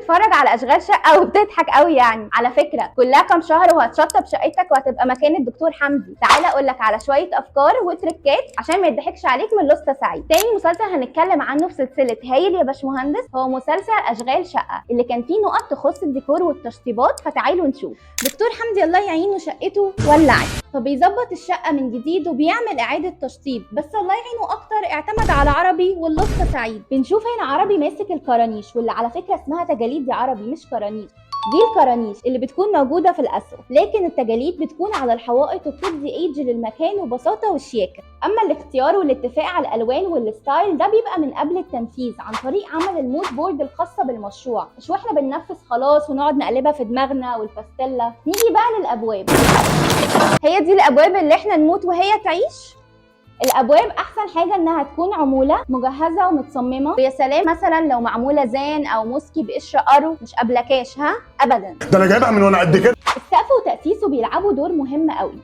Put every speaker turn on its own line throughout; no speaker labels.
بتتفرج على اشغال شقه وبتضحك قوي يعني. على فكره كلها كام شهر وهتشطب شقتك وهتبقى مكان الدكتور حمدي. تعالى اقول لك على شويه افكار وتريكات عشان ما يضحكش عليك من لسه سعيد. تاني مسلسل هنتكلم عنه في سلسله هايل يا باشمهندس هو مسلسل اشغال شقه اللي كان فيه نقط تخص الديكور والتشطيبات، فتعالوا نشوف. دكتور حمدي الله يعينه شقته ولعت، فبيظبط الشقه من جديد وبيعمل اعاده تشطيب، بس الله يعينه اكتر اعتمد على عربي واللص سعيد. بنشوف هنا عربي ماسك الكرانيش، واللي على فكره اسمها تجاليد يا عربي مش كرانيش. دي الكرانيش اللي بتكون موجوده في الاسقف، لكن التجاليد بتكون على الحوائط وبتدي ايدج للمكان وبساطه والشياكه. اما الاختيار والاتفاق على الالوان والستايل ده بيبقى من قبل التنفيذ عن طريق عمل المود بورد الخاصه بالمشروع، مش واحنا بننفذ خلاص ونقعد نقلبها في دماغنا والباستيلا. نيجي بقى للابواب. هي دي الابواب اللي احنا نموت وهي تعيش. الابواب احسن حاجه انها تكون عموله مجهزه ومتصممه، ويا سلام مثلا لو معموله زان او موسكي بقشره قرو مش ابلكاش ابدا.
ده انا جايبها من وانا قد كده.
السقف وتاسيسه بيلعبوا دور مهم قوي،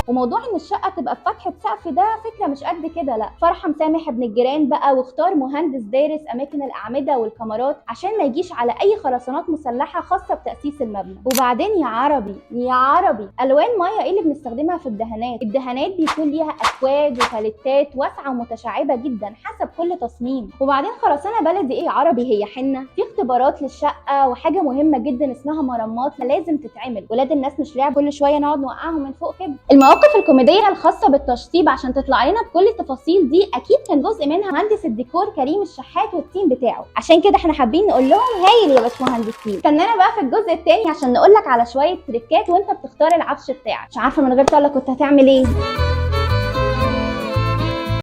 وموضوع ان الشقه تبقى بفتحه سقف ده فكره مش قد كده، لا. فرحه مسامح ابن الجيران بقى واختار مهندس دارس اماكن الاعمده والكاميرات عشان ما يجيش على اي خرسانات مسلحه خاصه بتاسيس المبنى. وبعدين يا عربي الوان ميه ايه اللي بنستخدمها في الدهانات؟ الدهانات بيكون ليها اكواد وباليتات واسعه ومتشعبه جدا حسب كل تصميم. وبعدين خرسانه بلدي ايه يا عربي، هي حنه. في اختبارات للشقه وحاجه مهمه جدا اسمها مرمات لازم تتعمل. ولاد الناس مش لعب كل شويه نقعد نوقعهم من فوق كده. المواقف الكوميديه الخاصه بالتشطيب عشان تطلع لنا بكل التفاصيل دي اكيد كان جزء منها مهندس الديكور كريم الشحات والتيم بتاعه، عشان كده احنا حابين نقول لهم هايل يا باشمهندسين. استنانا بقى في الجزء الثاني عشان نقول لك على شويه تريكات وانت بتختار العفش بتاعك. مش عارفه من غير طلة كنت هتعمل ايه.